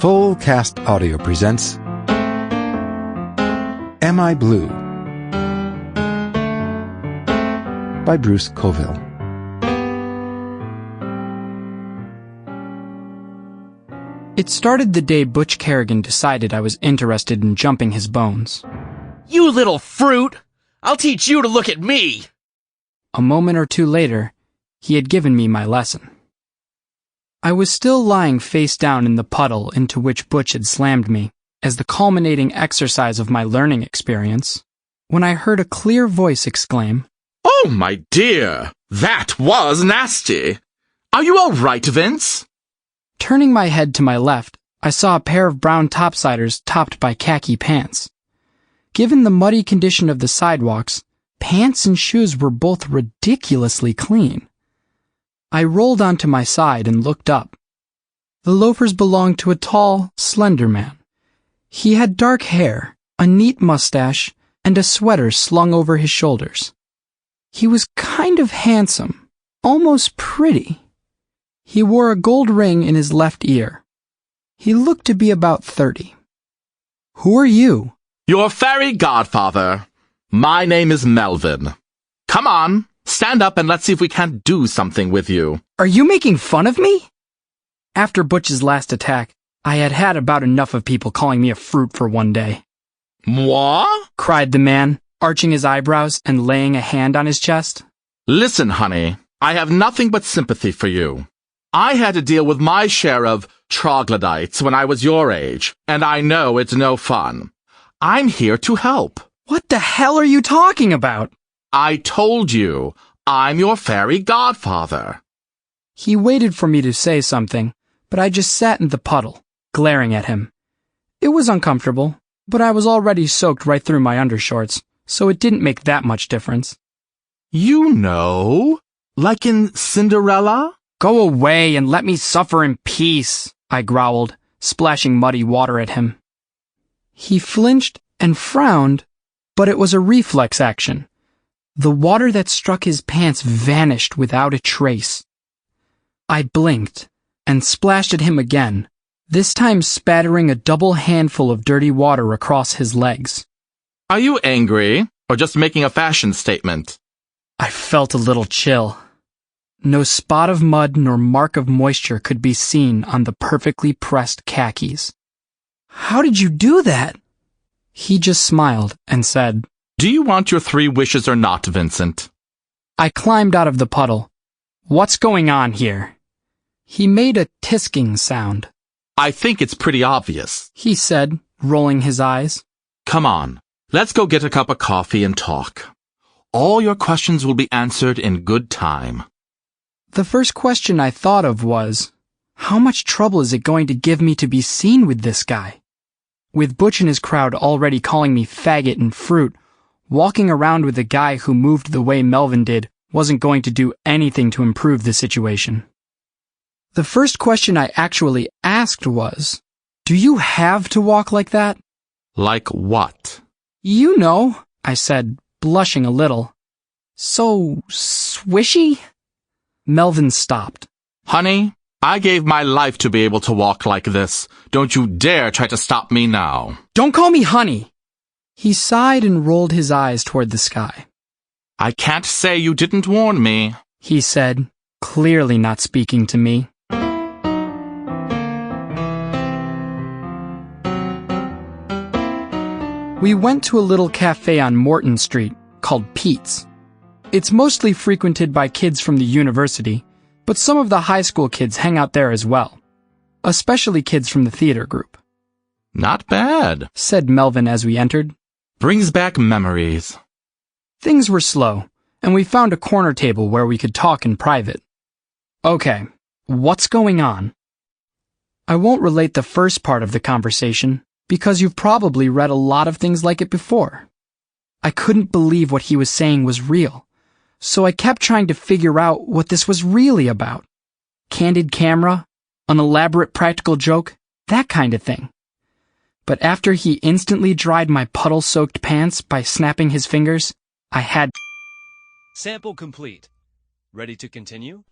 Full Cast Audio presents Am I Blue? By Bruce Coville. It started the day Butch Kerrigan decided I was interested in jumping his bones. You little fruit! I'll teach you to look at me! A moment or two later, he had given me my lesson. I was still lying face down in the puddle into which Butch had slammed me, as the culminating exercise of my learning experience, when I heard a clear voice exclaim, "Oh, my dear! That was nasty! Are you all right, Vince?" Turning my head to my left, I saw a pair of brown topsiders topped by khaki pants. Given the muddy condition of the sidewalks, pants and shoes were both ridiculously clean. I rolled onto my side and looked up. The loafers belonged to a tall, slender man. He had dark hair, a neat mustache, and a sweater slung over his shoulders. He was kind of handsome, almost pretty. He wore a gold ring in his left ear. He looked to be about 30. "Who are you?" "Your fairy godfather. My name is Melvin. Come on, stand up and let's see if we can't do something with you." "Are you making fun of me?" After Butch's last attack, I had had about enough of people calling me a fruit for one day. "Moi?" cried the man, arching his eyebrows and laying a hand on his chest. "Listen, honey, I have nothing but sympathy for you. I had to deal with my share of troglodytes when I was your age, and I know it's no fun. I'm here to help." "What the hell are you talking about?" "I told you, I'm your fairy godfather." He waited for me to say something, but I just sat in the puddle, glaring at him. It was uncomfortable, but I was already soaked right through my undershorts, so it didn't make that much difference. "You know, like in Cinderella?" "Go away and let me suffer in peace," I growled, splashing muddy water at him. He flinched and frowned, but it was a reflex action. The water that struck his pants vanished without a trace. I blinked and splashed at him again, this time spattering a double handful of dirty water across his legs. "Are you angry, or just making a fashion statement?" I felt a little chill. No spot of mud nor mark of moisture could be seen on the perfectly pressed khakis. "How did you do that?" He just smiled and said, "Do you want your 3 wishes or not, Vincent?" I climbed out of the puddle. "What's going on here?" He made a tisking sound. "I think it's pretty obvious," he said, rolling his eyes. "Come on, let's go get a cup of coffee and talk. All your questions will be answered in good time." The first question I thought of was, how much trouble is it going to give me to be seen with this guy? With Butch and his crowd already calling me faggot and fruit, walking around with a guy who moved the way Melvin did wasn't going to do anything to improve the situation. The first question I actually asked was, "Do you have to walk like that?" "Like what?" "You know," I said, blushing a little. "So swishy?" Melvin stopped. "Honey, I gave my life to be able to walk like this. Don't you dare try to stop me now." "Don't call me honey!" He sighed and rolled his eyes toward the sky. "I can't say you didn't warn me," he said, clearly not speaking to me. We went to a little cafe on Morton Street called Pete's. It's mostly frequented by kids from the university, but some of the high school kids hang out there as well, especially kids from the theater group. "Not bad," said Melvin as we entered. "Brings back memories." Things were slow, and we found a corner table where we could talk in private. "Okay, what's going on?" I won't relate the first part of the conversation, because you've probably read a lot of things like it before. I couldn't believe what he was saying was real, so I kept trying to figure out what this was really about. Candid camera, an elaborate practical joke, that kind of thing. But after he instantly dried my puddle-soaked pants by snapping his fingers, I had... Sample complete. Ready to continue?